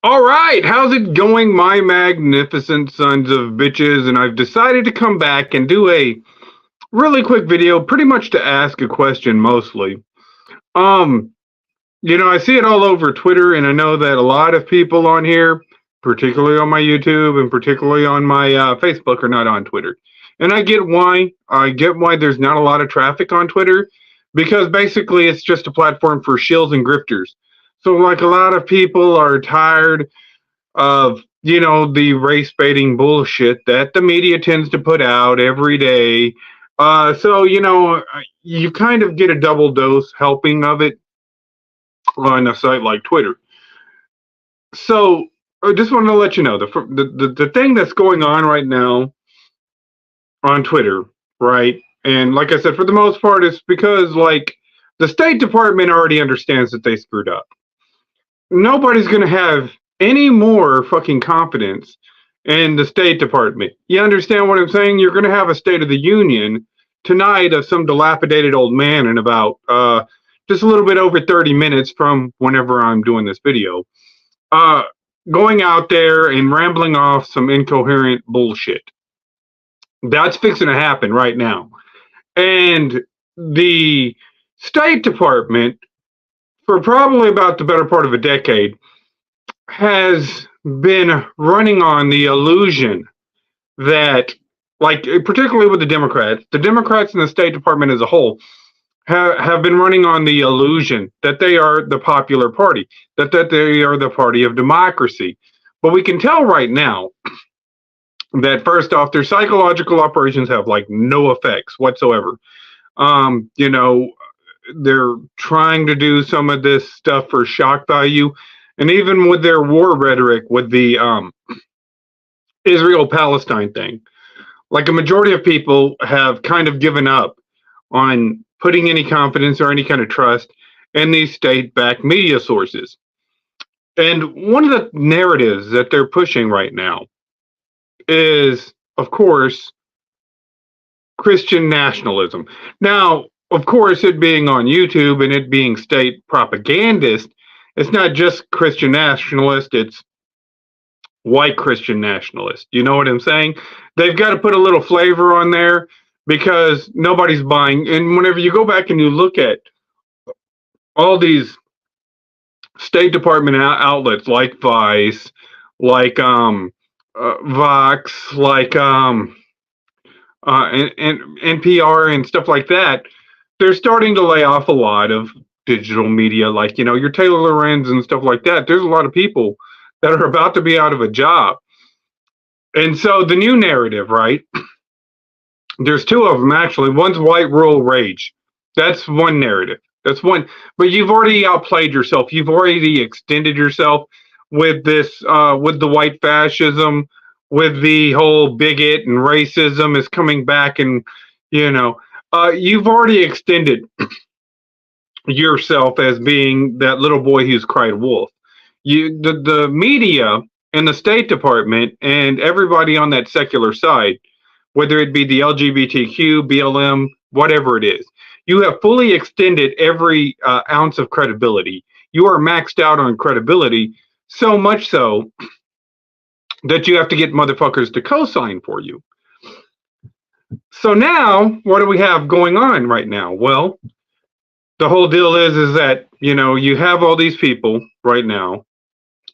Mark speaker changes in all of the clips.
Speaker 1: All right, how's it going, my magnificent sons of bitches? And I've decided to come back and do a really quick video, pretty much to ask a question mostly. Um, I see it all over Twitter, and I know that a lot of people on here, particularly on my YouTube and particularly on my Facebook, are not on Twitter. And I get why. I get why there's not a lot of traffic on Twitter, because basically it's just a platform for shills and grifters. So, like, a lot of people are tired of the race baiting bullshit that the media tends to put out every day. So you kind of get a double dose helping of it on a site like Twitter. So I just wanted to let you know the thing that's going on right now on Twitter, right? And like I said, for the most part, it's because like the State Department already understands that they screwed up. Nobody's going to have any more fucking confidence in the State Department. You understand what I'm saying? You're going to have a State of the Union tonight of some dilapidated old man in about just a little bit over 30 minutes from whenever I'm doing this video. Uh, Going out there and rambling off some incoherent bullshit. That's fixing to happen right now. And the State Department, for probably about the better part of a decade, has been running on the illusion that, like, particularly with the Democrats in the State Department as a whole have been running on the illusion that they are the popular party, that they are the party of democracy. But we can tell right now that, first off, their psychological operations have like no effects whatsoever. They're trying to do some of this stuff for shock value, and even with their war rhetoric with the Israel-Palestine thing, like a majority of people have kind of given up on putting any confidence or any kind of trust in these state-backed media sources. And one of the narratives that they're pushing right now is, of course, Christian nationalism. Now, of course, it being on YouTube and it being state propagandist, it's not just Christian nationalist, it's white Christian nationalist. You know what I'm saying? They've got to put a little flavor on there because nobody's buying. And whenever you go back and you look at all these State Department outlets like Vice, like Vox, like and NPR and stuff like that, they're starting to lay off a lot of digital media, like your Taylor Lorenz and stuff like that. There's a lot of people that are about to be out of a job, and so the new narrative, right? There's two of them actually. One's white rural rage. That's one narrative. That's one. But you've already outplayed yourself. You've already extended yourself with this, with the white fascism, with the whole bigot and racism is coming back, and you've already extended yourself as being that little boy who's cried wolf. The media and the State Department and everybody on that secular side, whether it be the LGBTQ, BLM, whatever it is, you have fully extended every ounce of credibility. You are maxed out on credibility, so much so that you have to get motherfuckers to co-sign for you. So now, what do we have going on right now? Well, the whole deal is that, you have all these people right now,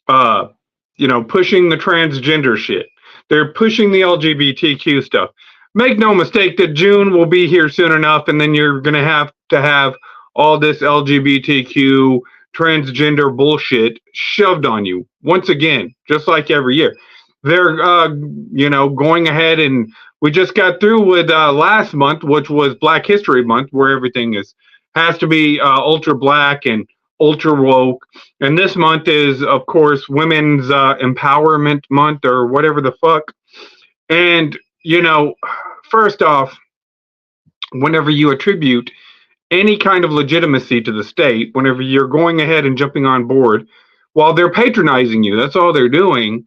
Speaker 1: pushing the transgender shit. They're pushing the LGBTQ stuff. Make no mistake that June will be here soon enough, and then you're going to have all this LGBTQ transgender bullshit shoved on you once again, just like every year. They're, going ahead, and we just got through with last month, which was Black History Month, where everything has to be ultra black and ultra woke. And this month is, of course, Women's Empowerment Month or whatever the fuck. And, first off, whenever you attribute any kind of legitimacy to the state, whenever you're going ahead and jumping on board, while they're patronizing you, that's all they're doing,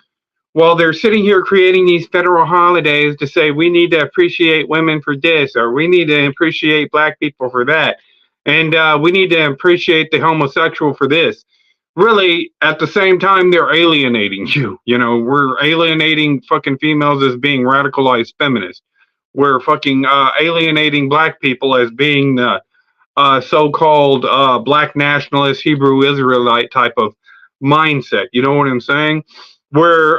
Speaker 1: while they're sitting here creating these federal holidays to say we need to appreciate women for this, or we need to appreciate black people for that, and we need to appreciate the homosexual for this. really at the same time they're alienating you. You know, we're alienating fucking females as being radicalized feminists. We're fucking alienating black people as being the so-called black nationalist Hebrew Israelite type of mindset. You know what I'm saying? We're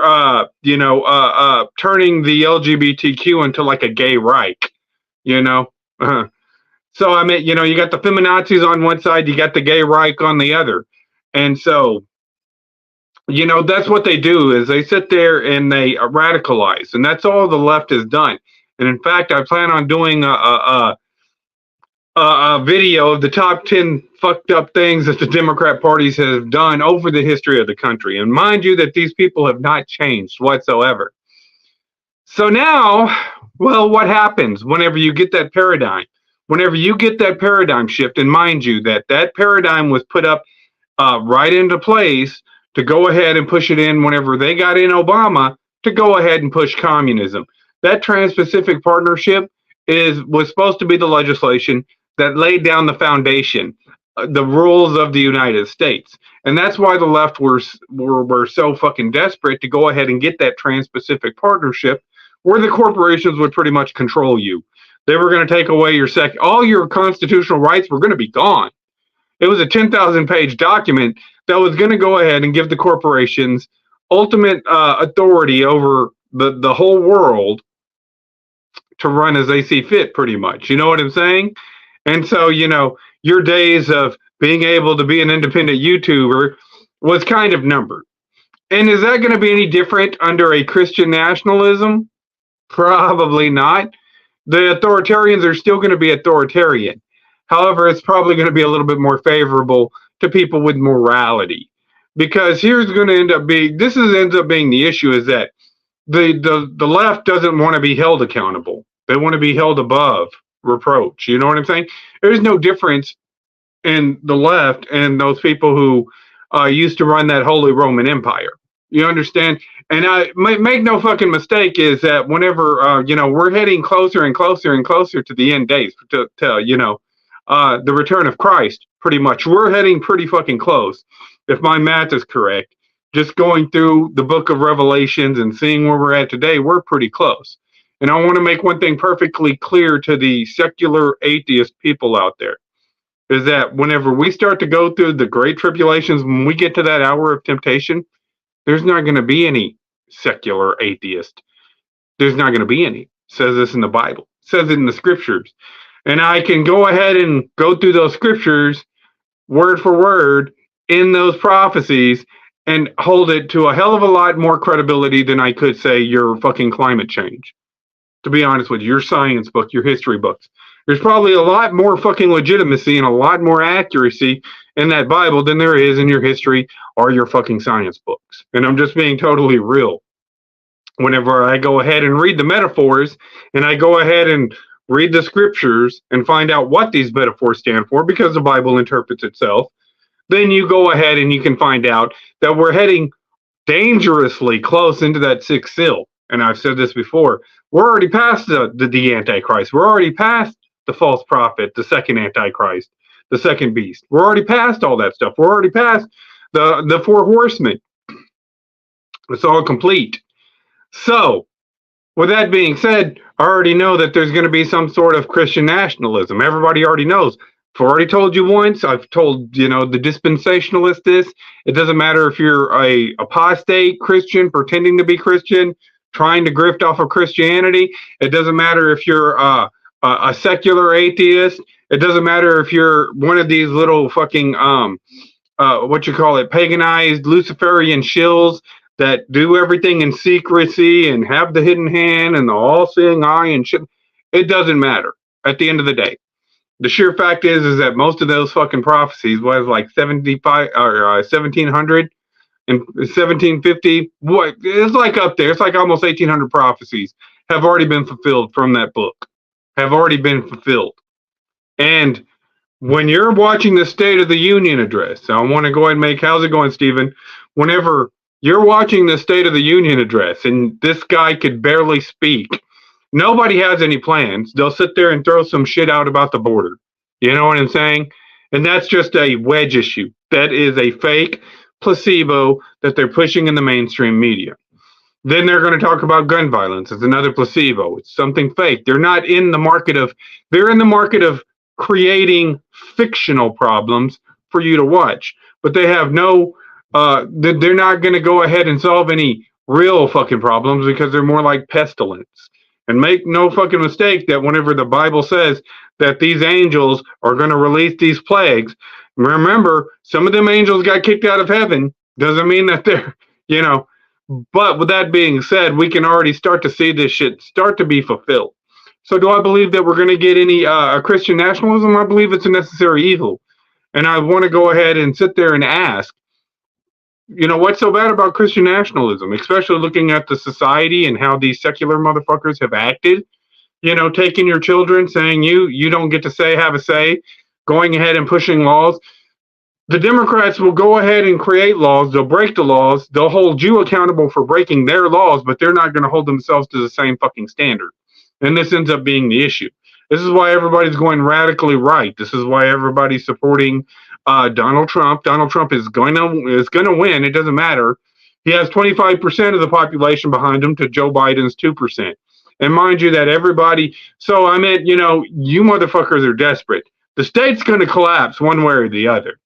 Speaker 1: turning the LGBTQ into like a gay Reich. You know. So I mean, you know, you got the feminazis on one side, you got the gay Reich on the other, and so you know that's what they do is they sit there and they radicalize, and that's all the left has done. And in fact, I plan on doing a video of the top 10 fucked up things that the Democrat parties have done over the history of the country. And mind you, that these people have not changed whatsoever. So now, well, what happens whenever you get that paradigm? Whenever you get that paradigm shift, and mind you, that paradigm was put up right into place to go ahead and push it in whenever they got in Obama to go ahead and push communism. That Trans-Pacific Partnership was supposed to be the legislation that laid down the foundation, the rules of the United States. And that's why the left were so fucking desperate to go ahead and get that Trans-Pacific Partnership where the corporations would pretty much control you. They were going to take away all your constitutional rights were going to be gone. It was a 10,000 page document that was going to go ahead and give the corporations ultimate authority over the whole world to run as they see fit, pretty much. You know what I'm saying? And so, you know, your days of being able to be an independent YouTuber was kind of numbered. And is that going to be any different under a Christian nationalism? Probably not. The authoritarians are still going to be authoritarian. However, it's probably going to be a little bit more favorable to people with morality. Because ends up being the issue is that the left doesn't want to be held accountable. They want to be held above reproach. You know what I'm saying? There's no difference in the left and those people who used to run that Holy Roman Empire. You understand? And I make no fucking mistake is that whenever we're heading closer and closer and closer to the end days, to the return of Christ. Pretty much, we're heading pretty fucking close, if my math is correct. Just going through the book of Revelations and seeing where we're at today, we're pretty close. And I want to make one thing perfectly clear to the secular atheist people out there, is that whenever we start to go through the great tribulations, when we get to that hour of temptation, there's not going to be any secular atheist. There's not going to be any. It says this in the Bible. It says it in the scriptures. And I can go ahead and go through those scriptures word for word in those prophecies and hold it to a hell of a lot more credibility than I could say your fucking climate change. To be honest with you, your science book, your history books. There's probably a lot more fucking legitimacy and a lot more accuracy in that Bible than there is in your history or your fucking science books. And I'm just being totally real. Whenever I go ahead and read the metaphors and I go ahead and read the scriptures and find out what these metaphors stand for, because the Bible interprets itself, then you go ahead and you can find out that we're heading dangerously close into that sixth seal. And I've said this before, we're already past the Antichrist. We're already past the false prophet, the second Antichrist, the second beast. We're already past all that stuff. We're already past the four horsemen. It's all complete. So, with that being said, I already know that there's going to be some sort of Christian nationalism. Everybody already knows. I've already told you once. I've told, the dispensationalist this. It doesn't matter if you're a apostate Christian, pretending to be Christian, trying to grift off of Christianity. It doesn't matter if you're a secular atheist. It doesn't matter if you're one of these little fucking, paganized Luciferian shills that do everything in secrecy and have the hidden hand and the all-seeing eye and shit. It doesn't matter at the end of the day. The sheer fact is that most of those fucking prophecies was like 75 or 1700 and 1750. What it's like up there. It's like almost 1800 prophecies have already been fulfilled from that book. Have already been fulfilled. And when you're watching the State of the Union address, so I want to go ahead and make, how's it going, Stephen? Whenever you're watching the State of the Union address and this guy could barely speak, nobody has any plans. They'll sit there and throw some shit out about the border. You know what I'm saying? And that's just a wedge issue. That is a fake placebo that they're pushing in the mainstream media. Then they're going to talk about gun violence. It's another placebo. It's something fake. They're in the market of creating fictional problems for you to watch. But they have they're not going to go ahead and solve any real fucking problems because they're more like pestilence. And make no fucking mistake that whenever the Bible says that these angels are going to release these plagues, remember, some of them angels got kicked out of heaven. Doesn't mean that they're, you know, but with that being said, we can already start to see this shit start to be fulfilled. So, do I believe that we're going to get any Christian nationalism? I believe it's a necessary evil. And I want to go ahead and sit there and ask, what's so bad about Christian nationalism, especially looking at the society and how these secular motherfuckers have acted? Taking your children, saying you don't get to have a say, going ahead and pushing laws. The Democrats will go ahead and create laws. They'll break the laws. They'll hold you accountable for breaking their laws, but they're not going to hold themselves to the same fucking standard. And this ends up being the issue. This is why everybody's going radically right. This is why everybody's supporting Donald Trump. Donald Trump is going to win. It doesn't matter. He has 25% of the population behind him to Joe Biden's 2%. And mind you that everybody, so I meant, you motherfuckers are desperate. The state's going to collapse one way or the other.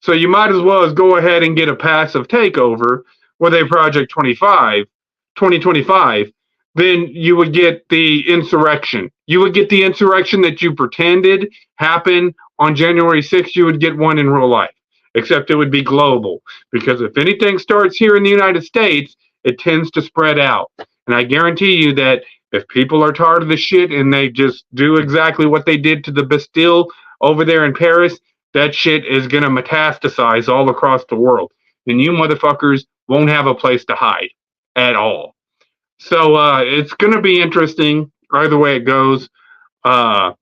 Speaker 1: So you might as well as go ahead and get a passive takeover with a Project 2025. Then you would get the insurrection. You would get the insurrection that you pretended happened on January 6th. You would get one in real life, except it would be global. Because if anything starts here in the United States, it tends to spread out. And I guarantee you that if people are tired of the shit and they just do exactly what they did to the Bastille over there in Paris, that shit is going to metastasize all across the world. And you motherfuckers won't have a place to hide at all. So it's going to be interesting either way it goes. They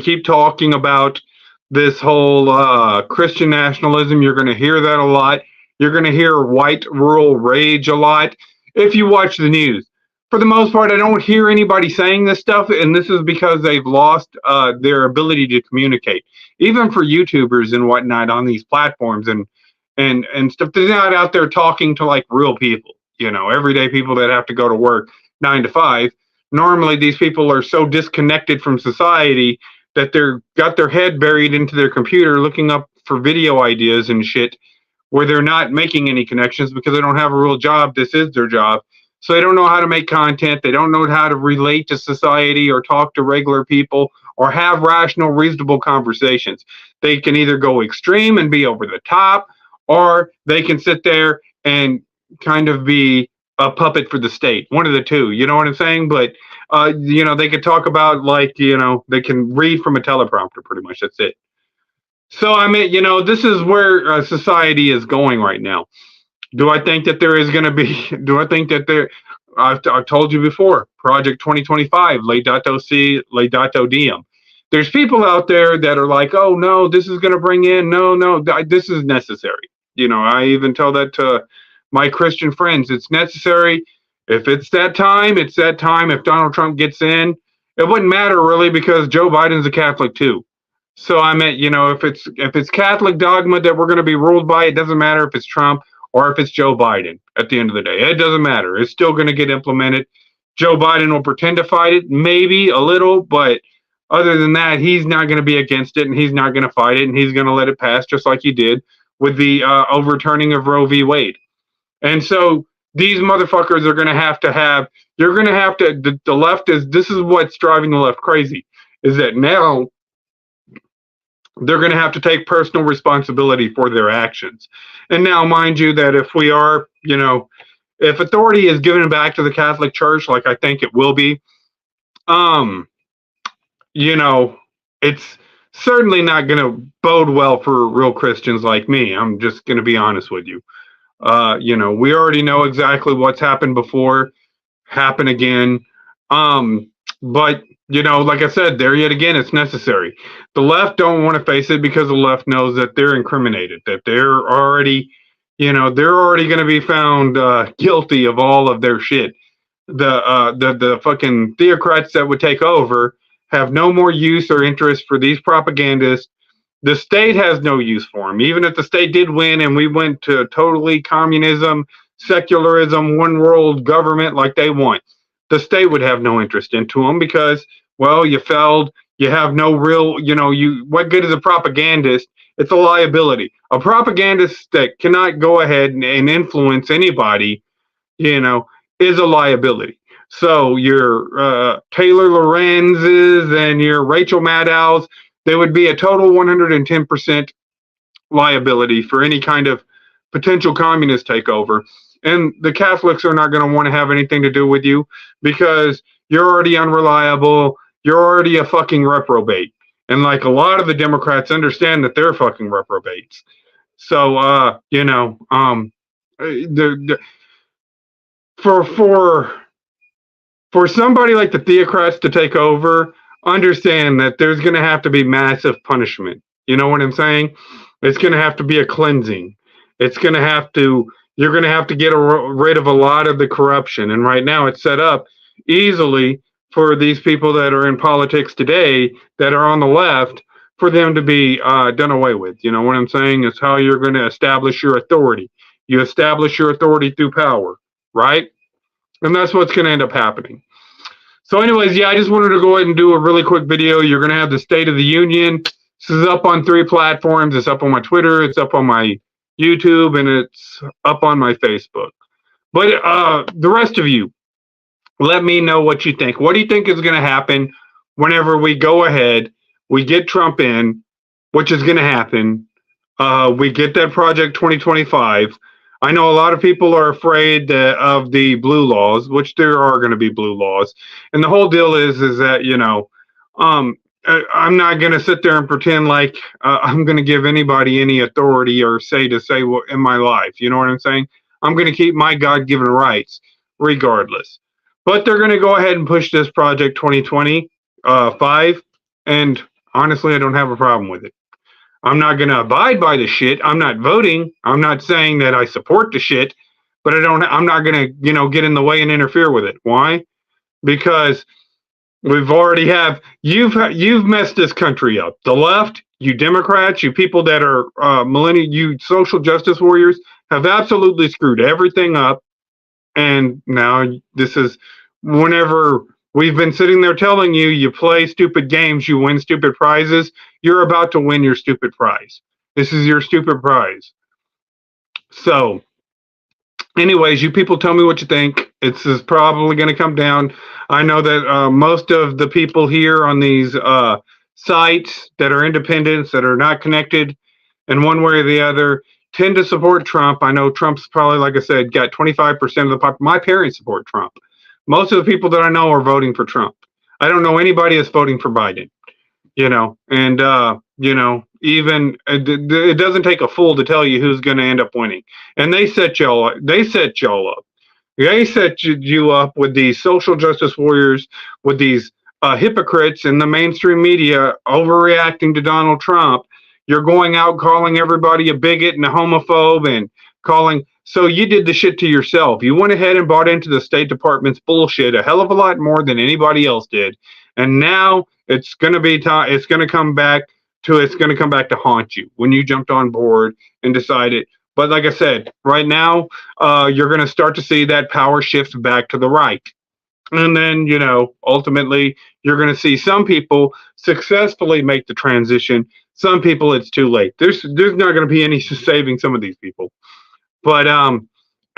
Speaker 1: keep talking about this whole Christian nationalism. You're going to hear that a lot. You're going to hear white rural rage a lot if you watch the news. For the most part, I don't hear anybody saying this stuff, and this is because they've lost their ability to communicate. Even for YouTubers and whatnot on these platforms and stuff, they're not out there talking to like real people. Everyday people that have to go to work 9 to 5. Normally, these people are so disconnected from society that they're got their head buried into their computer looking up for video ideas and shit where they're not making any connections because they don't have a real job. This is their job. So they don't know how to make content. They don't know how to relate to society or talk to regular people or have rational, reasonable conversations. They can either go extreme and be over the top, or they can sit there and kind of be a puppet for the state. One of the two, you know what I'm saying? But, they could talk about they can read from a teleprompter pretty much. That's it. So, I mean, this is where society is going right now. Do I think that there is going to be, I've told you before, Project 2025, Laudato Diem. There's people out there that are like, oh, no, this is going to bring in, this is necessary. I even tell that to my Christian friends. It's necessary. If it's that time, it's that time. If Donald Trump gets in, it wouldn't matter really because Joe Biden's a Catholic too. So I meant, if it's Catholic dogma that we're going to be ruled by, it doesn't matter if it's Trump or if it's Joe Biden at the end of the day. It doesn't matter. It's still going to get implemented. Joe Biden will pretend to fight it, maybe a little, but other than that, he's not going to be against it and he's not going to fight it and he's going to let it pass just like he did with the overturning of Roe v. Wade. And so these motherfuckers are going to have, the left this is what's driving the left crazy, is that now they're going to have to take personal responsibility for their actions. And now, mind you, that if we are, if authority is given back to the Catholic Church, like I think it will be, it's certainly not going to bode well for real Christians like me. I'm just going to be honest with you. We already know exactly what's happened before, happen again. But like I said, there yet again, it's necessary. The left don't want to face it because the left knows that they're incriminated, that they're already, they're already going to be found guilty of all of their shit. The fucking theocrats that would take over have no more use or interest for these propagandists The state has no use for them. Even if the state did win and we went to totally communism, secularism, one world government like they want, the state would have no interest into them because, well, you failed. You have no real, you. What good is a propagandist? It's a liability. A propagandist that cannot go ahead and influence anybody, you know, is a liability. So your Taylor Lorenz's and your Rachel Maddow's, they would be a total 110% liability for any kind of potential communist takeover. And the Catholics are not going to want to have anything to do with you because you're already unreliable. You're already a fucking reprobate. And like a lot of the Democrats understand that they're fucking reprobates. So, the for somebody like the theocrats to take over, understand that there's going to have to be massive punishment. You know what I'm saying? It's going to have to be a cleansing. It's going to have to, you're going to have to get rid of a lot of the corruption. And right now it's set up easily for these people that are in politics today that are on the left for them to be done away with. You know what I'm saying? It's how you're going to establish your authority. You establish your authority through power, right? And that's what's going to end up happening. So anyways, yeah, I just wanted to go ahead and do a really quick video. You're going to have the State of the Union. This is up on 3 platforms. It's up on my Twitter, it's up on my YouTube, and it's up on my Facebook. But the rest of you, let me know what you think. What do you think is going to happen whenever we go ahead, we get Trump in, which is going to happen, we get that Project 2025. I know a lot of people are afraid of the blue laws, which there are going to be blue laws. And the whole deal is that, I'm not going to sit there and pretend like I'm going to give anybody any authority or say what in my life. You know what I'm saying? I'm going to keep my God-given rights regardless. But they're going to go ahead and push this Project 2025. And honestly, I don't have a problem with it. I'm not going to abide by the shit. I'm not voting. I'm not saying that I support the shit, but I'm not going to, get in the way and interfere with it. Why? Because you've messed this country up. The left, you Democrats, you people that are you social justice warriors have absolutely screwed everything up. And now this is whenever we've been sitting there telling you, you play stupid games, you win stupid prizes. You're about to win your stupid prize. This is your stupid prize. So, anyways, you people tell me what you think. It's probably going to come down. I know that most of the people here on these sites that are independents, that are not connected in one way or the other, tend to support Trump. I know Trump's probably, like I said, got 25% of the population. My parents support Trump. Most of the people that I know are voting for Trump. I don't know anybody that's voting for Biden. Even it doesn't take a fool to tell you who's going to end up winning. And they set y'all up. They set you up with these social justice warriors, with these hypocrites in the mainstream media overreacting to Donald Trump. You're going out calling everybody a bigot and a homophobe and calling. So you did the shit to yourself. You went ahead and bought into the State Department's bullshit a hell of a lot more than anybody else did. And now it's going to be time. It's going to come back to haunt you when you jumped on board and decided. But like I said, right now, you're going to start to see that power shift back to the right. And then, ultimately, you're going to see some people successfully make the transition. Some people, it's too late. There's not going to be any saving some of these people. But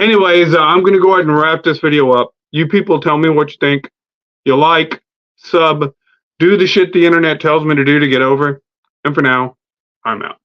Speaker 1: anyways, I'm going to go ahead and wrap this video up. You people tell me what you think. You like, sub, do the shit the internet tells me to do to get over. And for now, I'm out.